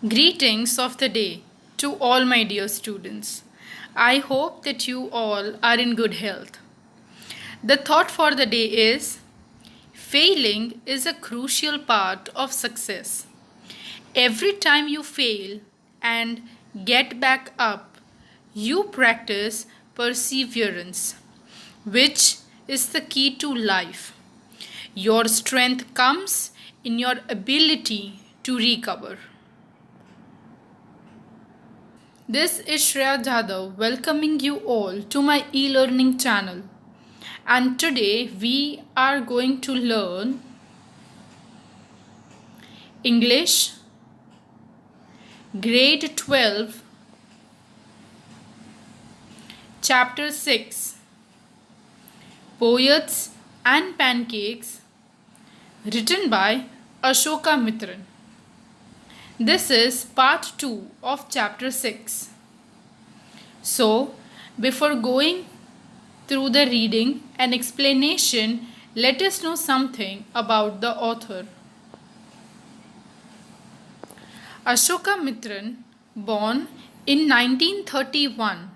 Greetings of the day to all my dear students. I hope that you all are in good health. The thought for the day is failing is a crucial part of success. Every time you fail and get back up, you practice perseverance, which is the key to life. Your strength comes in your ability to recover. This is Shreya Jadhav welcoming you all to my e-learning channel. And today we are going to learn English grade 12 chapter 6 Poets and Pancakes written by Ashoka Mitran. This is part 2 of chapter 6. So, before going through the reading and explanation, let us know something about the author. Ashoka Mitran, born in 1931,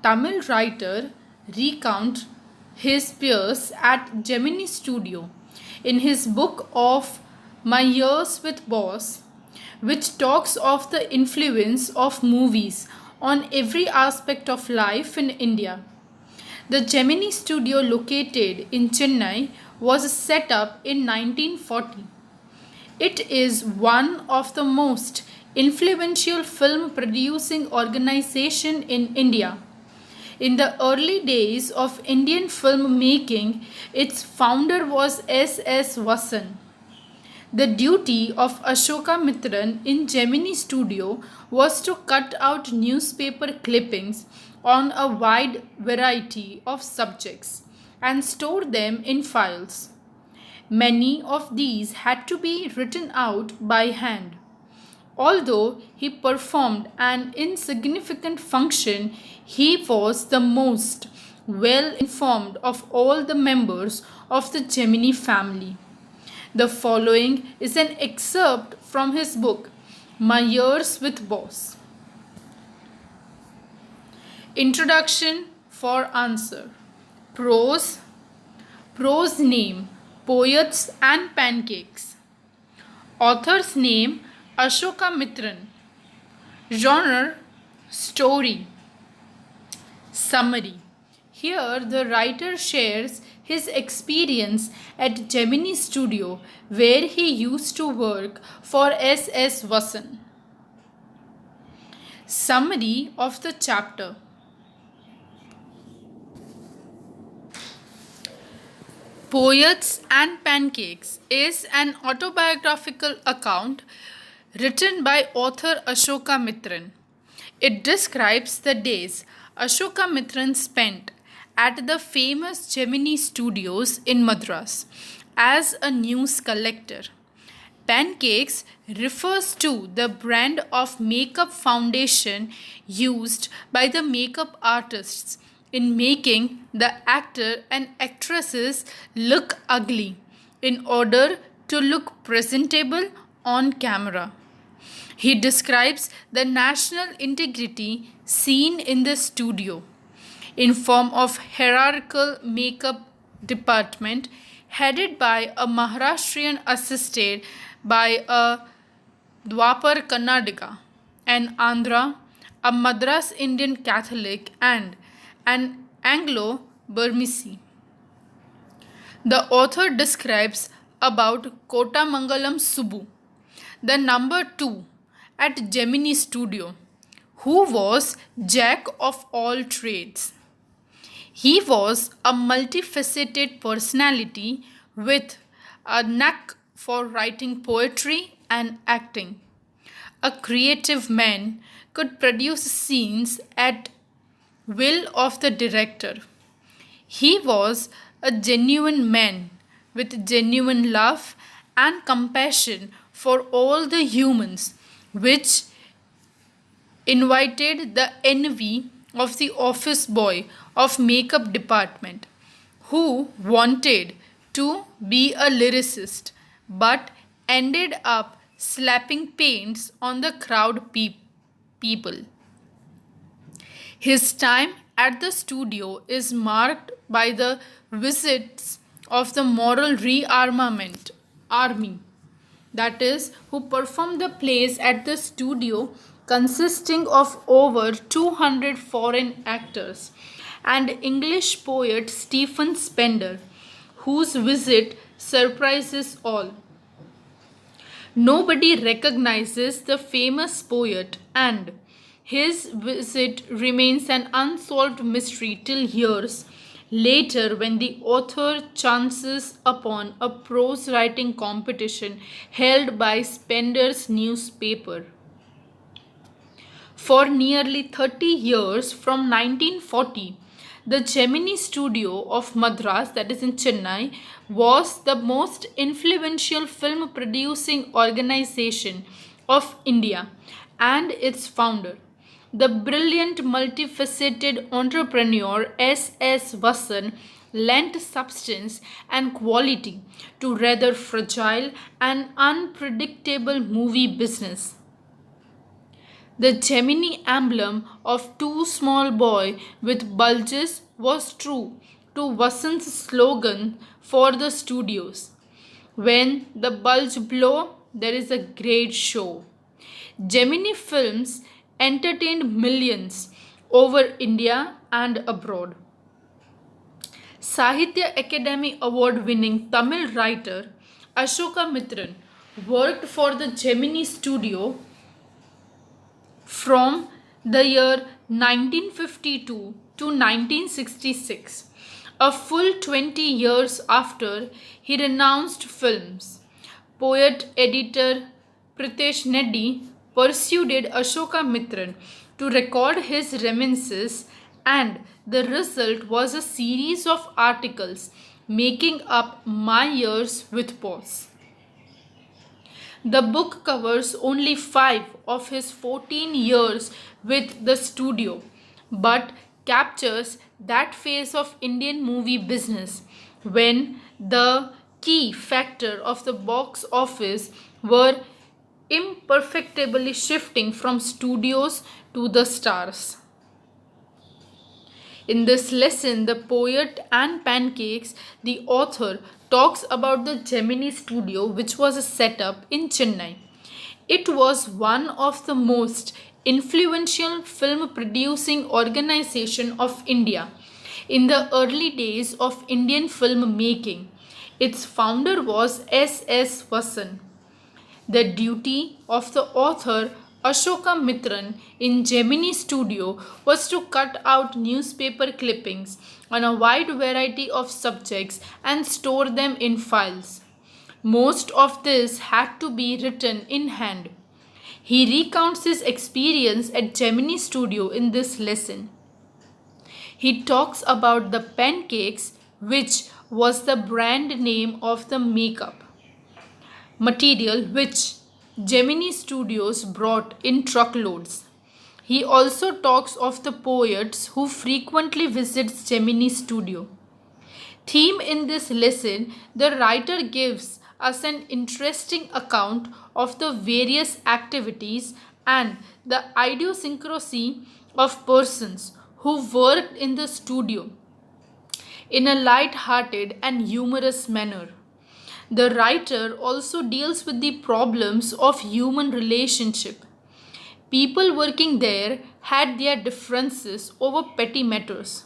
Tamil writer, recounts his peers at Gemini Studio in his book of My Years with Boss, which talks of the influence of movies on every aspect of life in India. The Gemini studio located in Chennai was set up in 1940. It is one of the most influential film producing organization in India. In the early days of Indian film making, its founder was S.S. Vasan. The duty of Ashoka Mitran in Gemini Studio was to cut out newspaper clippings on a wide variety of subjects and store them in files. Many of these had to be written out by hand. Although he performed an insignificant function, he was the most well informed of all the members of the Gemini family. The following is an excerpt from his book, My Years with Boss. Introduction for answer. Prose. Prose name, Poets and Pancakes. Author's name, Ashoka Mitran. Genre, story. Summary. Here, the writer shares his experience at Gemini Studio, where he used to work for S.S. Vasan. Summary of the chapter. Poets and Pancakes is an autobiographical account written by author Ashoka Mitran. It describes the days Ashoka Mitran spent at the famous Gemini Studios in Madras as a news collector. Pancakes refers to the brand of makeup foundation used by the makeup artists in making the actor and actresses look ugly in order to look presentable on camera. He describes the national integrity seen in the studio in form of hierarchical makeup department headed by a Maharashtrian assisted by a Dwapar Karnataka, an Andhra, a Madras Indian Catholic and an Anglo-Burmese. The author describes about Kotamangalam Subbu, the number 2 at Gemini Studio, who was jack of all trades. He was a multifaceted personality with a knack for writing poetry and acting. A creative man could produce scenes at will of the director. He was a genuine man with genuine love and compassion for all the humans, which invited the envy of the office boy of makeup department who wanted to be a lyricist but ended up slapping paints on the people. His time at the studio is marked by the visits of the moral rearmament army, that is, who performed the plays at the studio, consisting of over 200 foreign actors, and English poet Stephen Spender, whose visit surprises all. Nobody recognizes the famous poet, and his visit remains an unsolved mystery till years later when the author chances upon a prose writing competition held by Spender's newspaper. For nearly 30 years, from 1940, the Gemini Studio of Madras, that is in Chennai, was the most influential film producing organization of India, and its founder, the brilliant multifaceted entrepreneur S.S. Vasan, lent substance and quality to rather fragile and unpredictable movie business. The Gemini emblem of two small boy with bulges was true to Vasant's slogan for the studios. When the bulge blow, there is a great show. Gemini Films entertained millions over India and abroad. Sahitya Academy Award winning Tamil writer Ashoka Mitran worked for the Gemini studio from the year 1952 to 1966, a full 20 years after he renounced films. Poet editor Pritesh Neddy persuaded Ashoka Mitran to record his reminiscences, and the result was a series of articles making up My Years with Boss. The book covers only 5 of his 14 years with the studio, but captures that phase of Indian movie business when the key factor of the box office were imperfectibly shifting from studios to the stars. In this lesson, The Poet and Pancakes, the author talks about the Gemini studio, which was a setup in Chennai. It was one of the most influential film producing organization of India in the early days of Indian film making. Its founder was S.S. Vasan. The duty of the author Ashoka Mitran in Gemini Studio was to cut out newspaper clippings on a wide variety of subjects and store them in files. Most of this had to be written in hand. He recounts his experience at Gemini Studio in this lesson. He talks about the pancakes, which was the brand name of the makeup material which Gemini Studios brought in truckloads. He also talks of the poets who frequently visits Gemini Studio. Theme in this lesson, the writer gives us an interesting account of the various activities and the idiosyncrasy of persons who worked in the studio in a light-hearted and humorous manner. The writer also deals with the problems of human relationship. People working there had their differences over petty matters.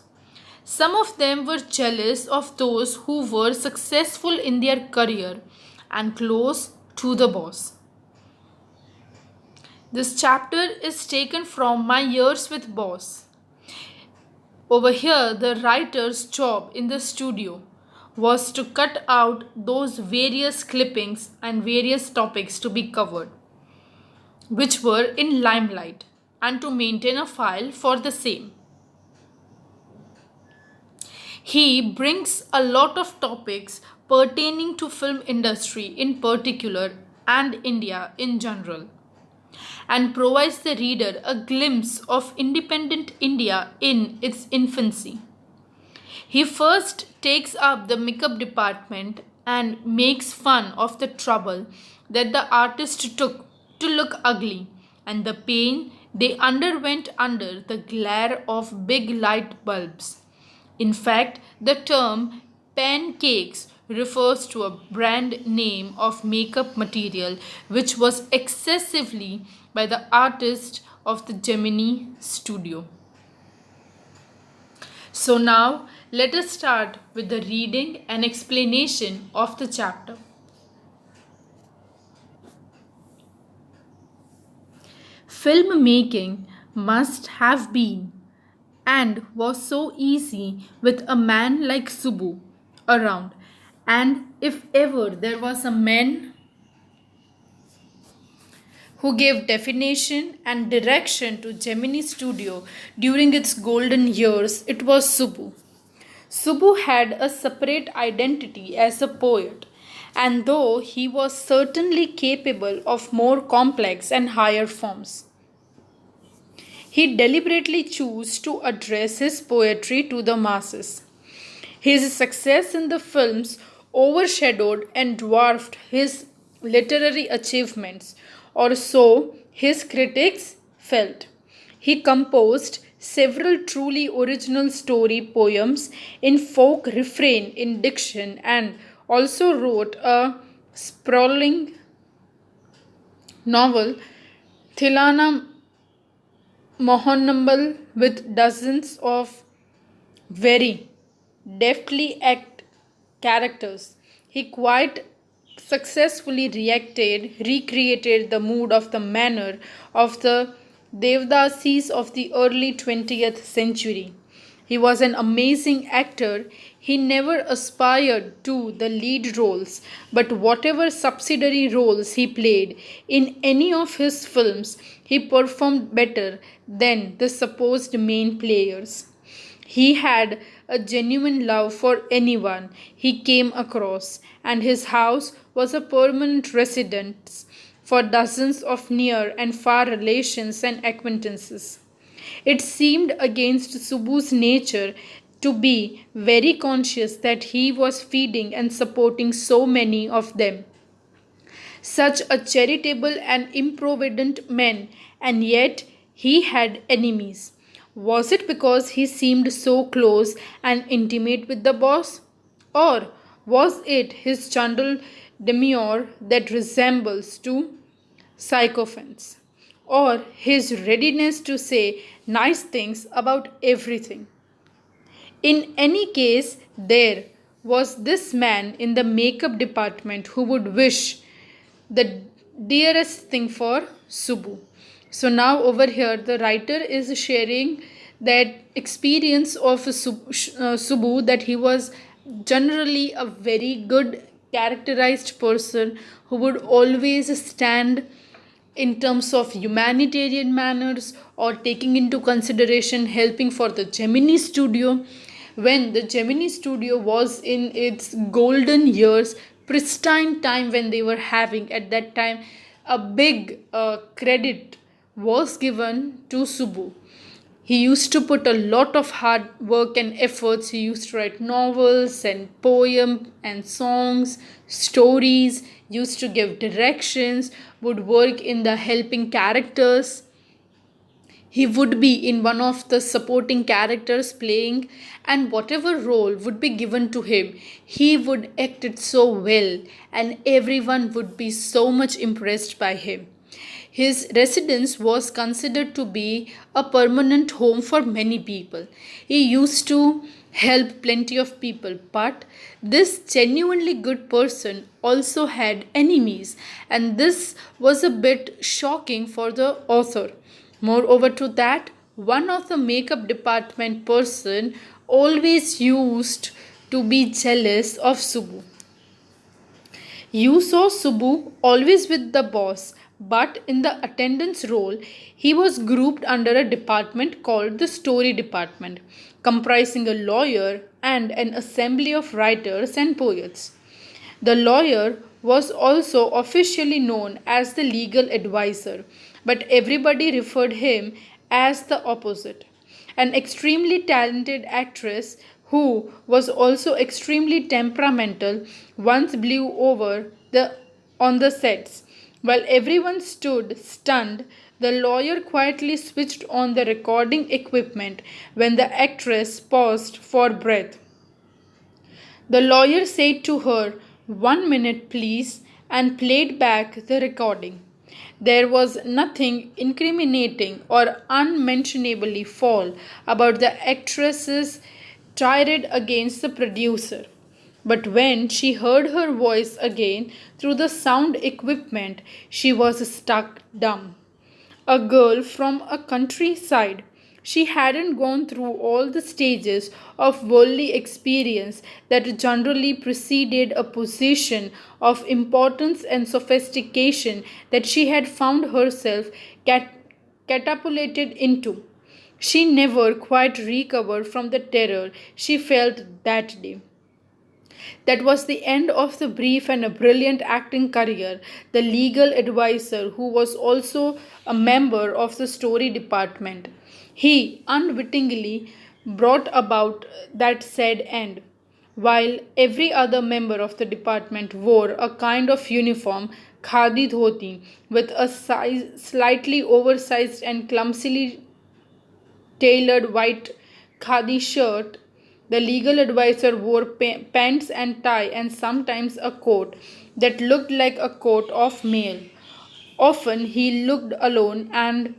Some of them were jealous of those who were successful in their career and close to the boss. This chapter is taken from My Years with Boss. Over here, the writer's job in the studio was to cut out those various clippings and various topics to be covered, which were in limelight, and to maintain a file for the same. He brings a lot of topics pertaining to film industry in particular and India in general, and provides the reader a glimpse of independent India in its infancy. He first takes up the makeup department and makes fun of the trouble that the artist took to look ugly, and the pain they underwent under the glare of big light bulbs. In fact, the term pancakes refers to a brand name of makeup material which was excessively by the artist of the Gemini studio. So now let us start with the reading and explanation of the chapter. Filmmaking must have been and was so easy with a man like Subu around. And if ever there was a man who gave definition and direction to Gemini Studio during its golden years, it was Subu. Subu had a separate identity as a poet, and though he was certainly capable of more complex and higher forms, he deliberately chose to address his poetry to the masses. His success in the films overshadowed and dwarfed his literary achievements, or so his critics felt. He composed several truly original story poems in folk refrain in diction and also wrote a sprawling novel, Thilana Mohannambal, with dozens of very deftly act characters. He quite successfully recreated the mood of the manner of the Devdasis of the early 20th century. He was an amazing actor. He never aspired to the lead roles, but whatever subsidiary roles he played in any of his films, he performed better than the supposed main players. He had a genuine love for anyone he came across, and his house was a permanent residence for dozens of near and far relations and acquaintances. It seemed against Subu's nature to be very conscious that he was feeding and supporting so many of them. Such a charitable and improvident man, and yet he had enemies. Was it because he seemed so close and intimate with the boss? Or was it his Chandal demure that resembles to sycophants? Or his readiness to say nice things about everything? In any case, there was this man in the makeup department who would wish the dearest thing for Subu. So now over here, the writer is sharing that experience of Subu, that he was generally a very good characterized person who would always stand in terms of humanitarian manners or taking into consideration helping for the Gemini studio when the Gemini studio was in its golden years, pristine time when they were having at that time a big credit was given to Subu. He used to put a lot of hard work and efforts. He used to write novels and poems and songs, stories, used to give directions, would work in the helping characters. He would be in one of the supporting characters playing, and whatever role would be given to him, he would act it so well, and everyone would be so much impressed by him. His residence was considered to be a permanent home for many people. He used to help plenty of people, but this genuinely good person also had enemies, and this was a bit shocking for the author. Moreover to that, one of the makeup department person always used to be jealous of Subu. You saw Subu always with the boss, but in the attendance role, he was grouped under a department called the story department, comprising a lawyer and an assembly of writers and poets. The lawyer was also officially known as the legal advisor, but everybody referred him as the opposite. An extremely talented actress who was also extremely temperamental once blew over the on the sets. While everyone stood stunned, the lawyer quietly switched on the recording equipment when the actress paused for breath. The lawyer said to her, "1 minute, please," and played back the recording. There was nothing incriminating or unmentionably foul about the actress's tirade against the producer. But when she heard her voice again through the sound equipment, she was struck dumb. A girl from a countryside. She hadn't gone through all the stages of worldly experience that generally preceded a position of importance and sophistication that she had found herself catapulted into. She never quite recovered from the terror she felt that day. That was the end of the brief and a brilliant acting career. The legal advisor, who was also a member of the story department, he unwittingly brought about that said end. While every other member of the department wore a kind of uniform, khadi dhoti, with a slightly oversized and clumsily tailored white khadi shirt. The legal advisor wore pants and tie and sometimes a coat that looked like a coat of mail. Often he looked alone and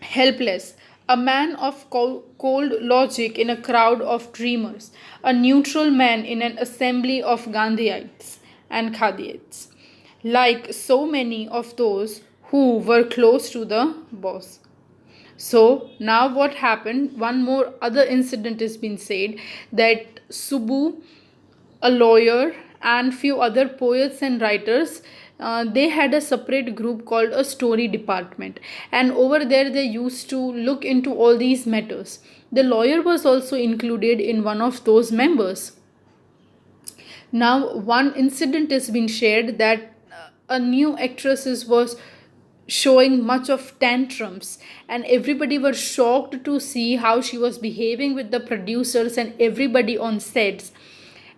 helpless, a man of cold logic in a crowd of dreamers, a neutral man in an assembly of Gandhiites and Khadiites, like so many of those who were close to the boss. So now what happened? One more other incident has been said that Subu, a lawyer, and few other poets and writers, they had a separate group called a story department, and over there they used to look into all these matters. The lawyer was also included in one of those members. Now, one incident has been shared that a new actress was showing much of tantrums, and everybody were shocked to see how she was behaving with the producers and everybody on sets.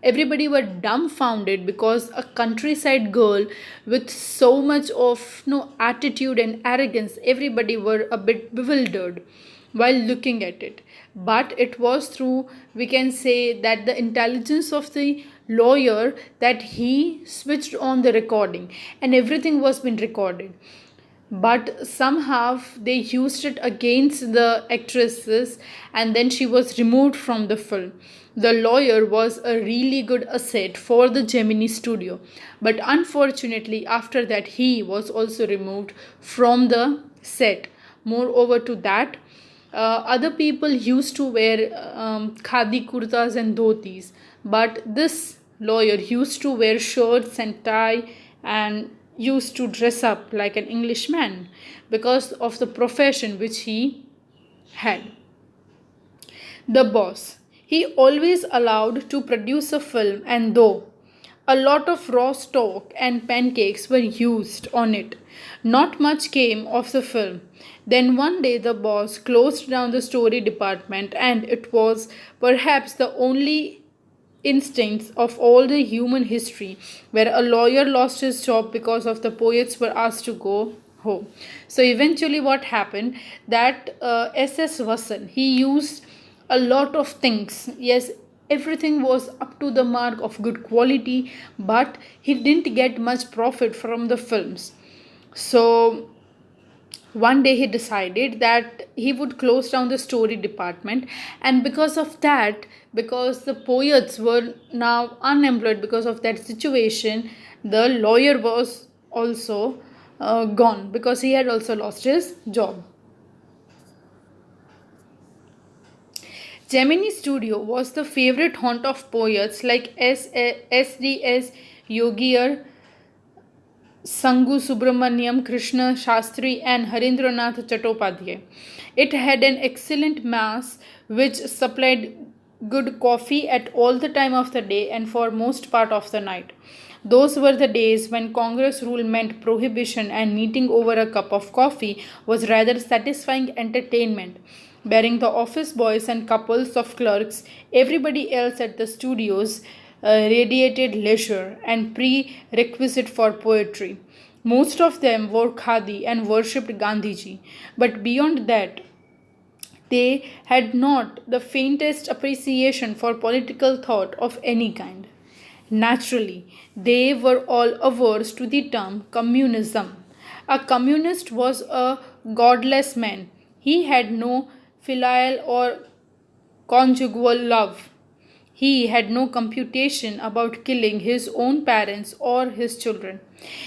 Everybody were dumbfounded because a countryside girl with so much of attitude and arrogance, everybody were a bit bewildered while looking at it. But it was through, we can say, that the intelligence of the lawyer that he switched on the recording and everything was been recorded. But somehow they used it against the actresses, and then she was removed from the film. The lawyer was a really good asset for the Gemini studio, but unfortunately after that he was also removed from the set. Moreover to that, other people used to wear khadi kurtas and dhotis, but this lawyer used to wear shirts and tie and used to dress up like an Englishman because of the profession which he had. The boss. He always allowed to produce a film, and though a lot of raw stock and pancakes were used on it, not much came of the film. Then one day the boss closed down the story department, and it was perhaps the only instance of all the human history where a lawyer lost his job because of the poets were asked to go home. So eventually what happened that SS Vasan, he used a lot of things. Yes, everything was up to the mark of good quality, but he didn't get much profit from the films. So one day he decided that he would close down the story department, and because of that, because the poets were now unemployed because of that situation, the lawyer was also gone because he had also lost his job. Gemini Studio was the favorite haunt of poets like SDS Yogir, Sangu Subramaniam, Krishna Shastri, and Harindranath Chattopadhyay. It had an excellent mass which supplied good coffee at all the time of the day and for most part of the night. Those were the days when Congress rule meant prohibition, and meeting over a cup of coffee was rather satisfying entertainment. Bearing the office boys and couples of clerks, everybody else at the studios, radiated leisure and prerequisite for poetry. Most of them wore khadi and worshipped Gandhiji, but beyond that, they had not the faintest appreciation for political thought of any kind. Naturally, they were all averse to the term communism. A communist was a godless man. He had no filial or conjugal love. He had no computation about killing his own parents or his children.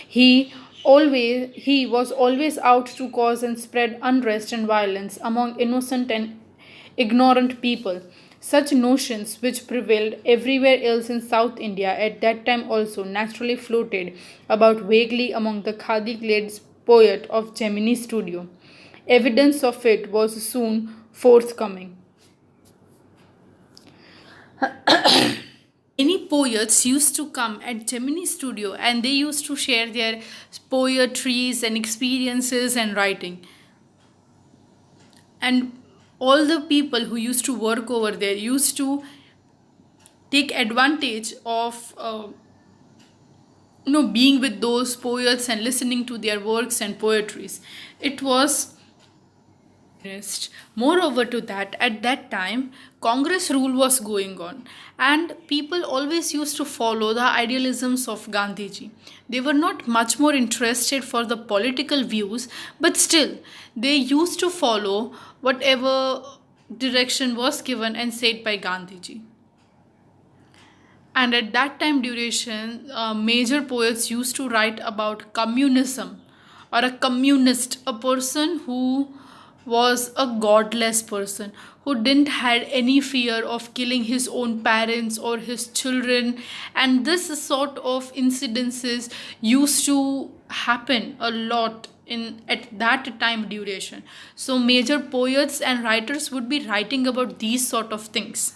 He was always out to cause and spread unrest and violence among innocent and ignorant people. Such notions, which prevailed everywhere else in South India at that time, also naturally floated about vaguely among the Khadi clad poet of Gemini Studio. Evidence of it was soon forthcoming. Many poets used to come at Gemini Studio and they used to share their poetries and experiences and writing. And all the people who used to work over there used to take advantage of being with those poets and listening to their works and poetries. It was moreover to that, at that time, Congress rule was going on, and people always used to follow the idealisms of Gandhiji. They were not much more interested for the political views, but still, they used to follow whatever direction was given and said by Gandhiji. And at that time duration, major poets used to write about communism or a communist, a person who was a godless person who didn't had any fear of killing his own parents or his children, and this sort of incidences used to happen a lot in at that time duration. So major poets and writers would be writing about these sort of things.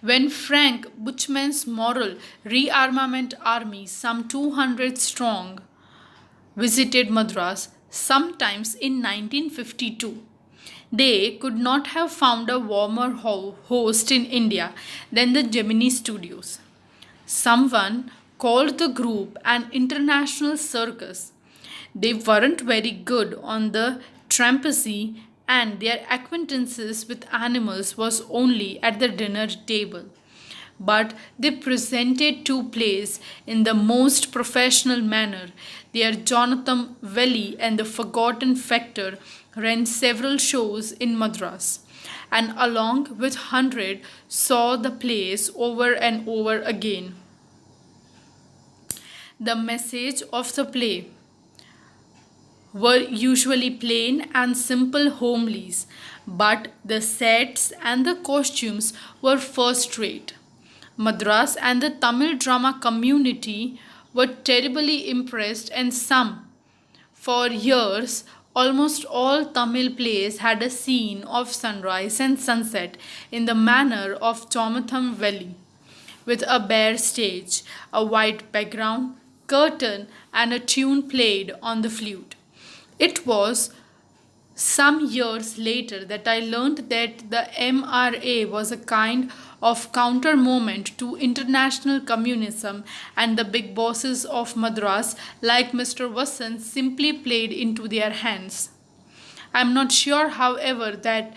When Frank Buchmann's moral rearmament army, some 200 strong, visited Madras sometimes in 1952, they could not have found a warmer host in India than the Gemini Studios. Someone called the group an international circus. They weren't very good on the trapeze, and their acquaintances with animals was only at the dinner table. But they presented two plays in the most professional manner. Their Jonathan Valley and the Forgotten Factor ran several shows in Madras, and along with 100 saw the plays over and over again. The message of the play were usually plain and simple homilies, but the sets and the costumes were first rate. Madras and the Tamil drama community were terribly impressed, and some, for years, almost all Tamil plays had a scene of sunrise and sunset in the manner of Jonathan Valley, with a bare stage, a white background, curtain, and a tune played on the flute. It was some years later that I learned that the MRA was a kind of counter movement to international communism, and the big bosses of Madras, like Mr. Vasant, simply played into their hands. I am not sure, however, that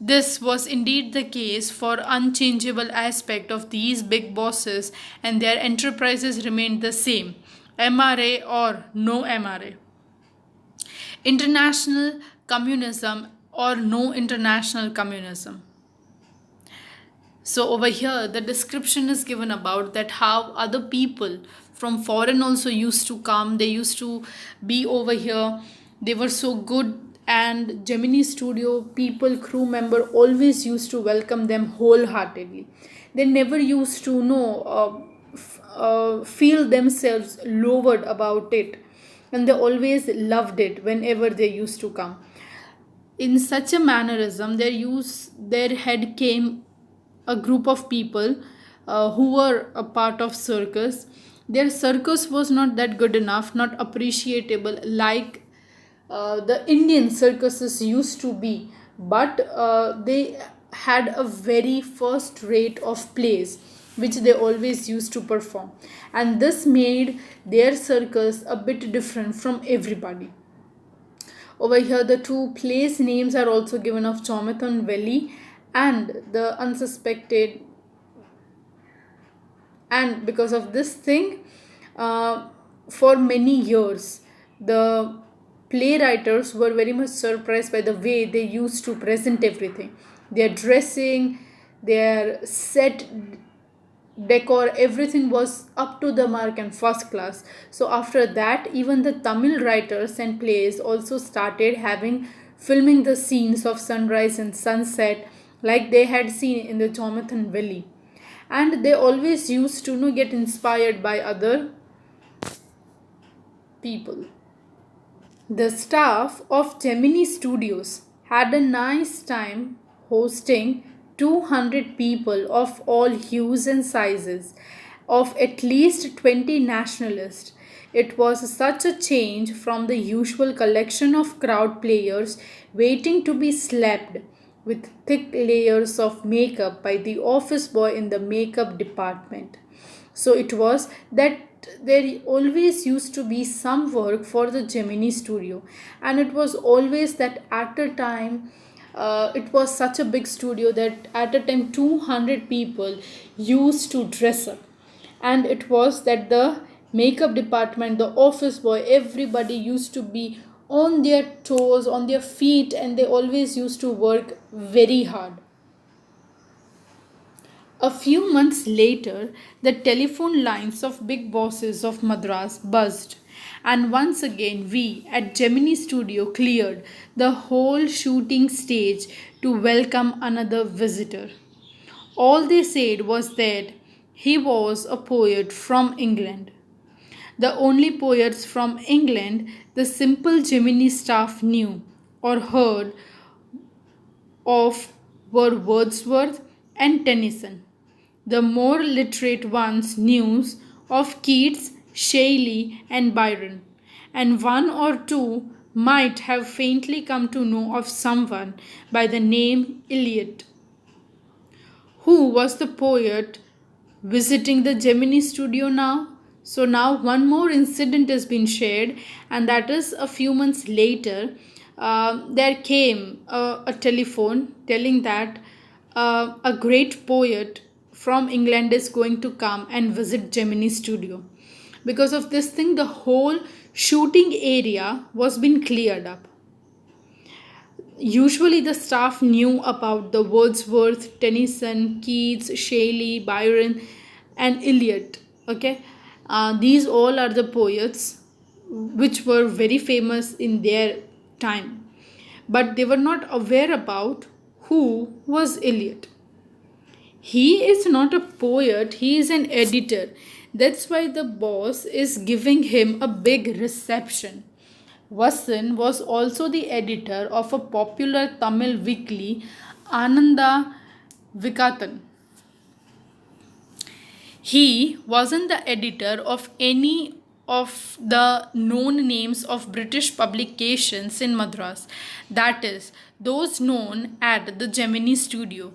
this was indeed the case, for unchangeable aspect of these big bosses and their enterprises remained the same, MRA or no MRA. International communism or no international communism. So over here the description is given about that how other people from foreign also used to come, they used to be over here, they were so good, and Gemini Studio people, crew member always used to welcome them wholeheartedly. They never used to feel themselves lowered about it, and they always loved it whenever they used to come. In such a mannerism, there had came a group of people who were a part of circus. Their circus was not that good enough, not appreciable like the Indian circuses used to be, but they had a very first rate of plays. which they always used to perform. And this made their circus a bit different from everybody. Over here, the two place names are also given of Jonathan Valley and the unsuspected. And because of this thing, uh, for many years, the playwriters were very much surprised by the way they used to present everything. Their dressing, their set decor, everything was up to the mark and first class. So after that, even the Tamil writers and plays also started having filming the scenes of sunrise and sunset like they had seen in the Jonathan Valley. And they always used to get inspired by other people. The staff of Gemini Studios had a nice time hosting 200 people of all hues and sizes, of at least 20 nationalists. It was such a change from the usual collection of crowd players waiting to be slapped with thick layers of makeup by the office boy in the makeup department. So it was that there always used to be some work for the Gemini studio, and it was always that at a time, it was such a big studio that at a time 200 people used to dress up. And it was that the makeup department, the office boy, everybody used to be on their toes, on their feet, and they always used to work very hard. A few months later, the telephone lines of big bosses of Madras buzzed, and once again we at Gemini Studio cleared the whole shooting stage to welcome another visitor. All they said was that he was a poet from England. The only poets from England the simple Gemini staff knew or heard of were Wordsworth and Tennyson. The more literate ones knew of Keats, Shelley, and Byron, and one or two might have faintly come to know of someone by the name Eliot. Who was the poet visiting the Gemini studio now? So now one more incident has been shared, and that is a few months later, there came a telephone telling that a great poet from England is going to come and visit Gemini studio. Because of this thing, the whole shooting area was being cleared up. Usually, the staff knew about the Wordsworth, Tennyson, Keats, Shelley, Byron, and Eliot. Okay, these all are the poets which were very famous in their time, but they were not aware about who was Eliot. He is not a poet, he is an editor. That's why the boss is giving him a big reception. Vasan was also the editor of a popular Tamil weekly, Ananda Vikatan. He wasn't the editor of any of the known names of British publications in Madras, that is, those known at the Gemini studio.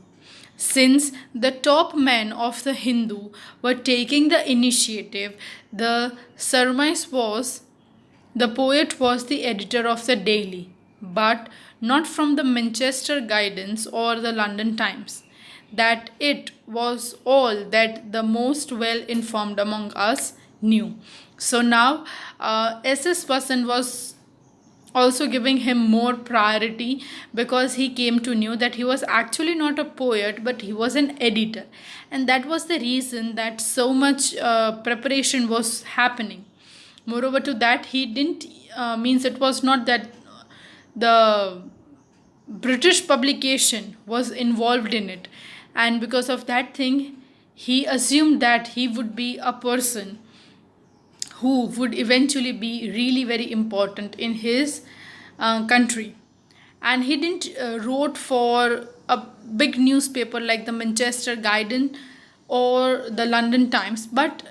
Since the top men of the Hindu were taking the initiative, the surmise was the poet was the editor of the Daily, but not from the Manchester Guidance or the London Times. That it was all that the most well informed among us knew. So now, S.S. Vasan was also giving him more priority because he came to know that he was actually not a poet but he was an editor, and that was the reason that so much preparation was happening. Moreover to that, he didn't means it was not that the British publication was involved in it, and because of that thing he assumed that he would be a person who would eventually be really very important in his country. And he didn't wrote for a big newspaper like the Manchester Guardian or the London Times, but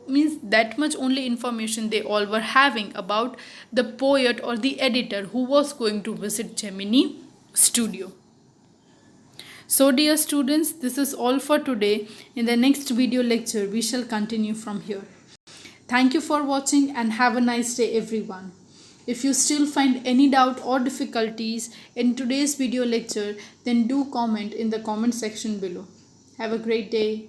means that much only information they all were having about the poet or the editor who was going to visit Gemini studio. So dear students, this is all for today. In the next video lecture, we shall continue from here. Thank you for watching and have a nice day everyone. If you still find any doubt or difficulties in today's video lecture, then do comment in the comment section below. Have a great day.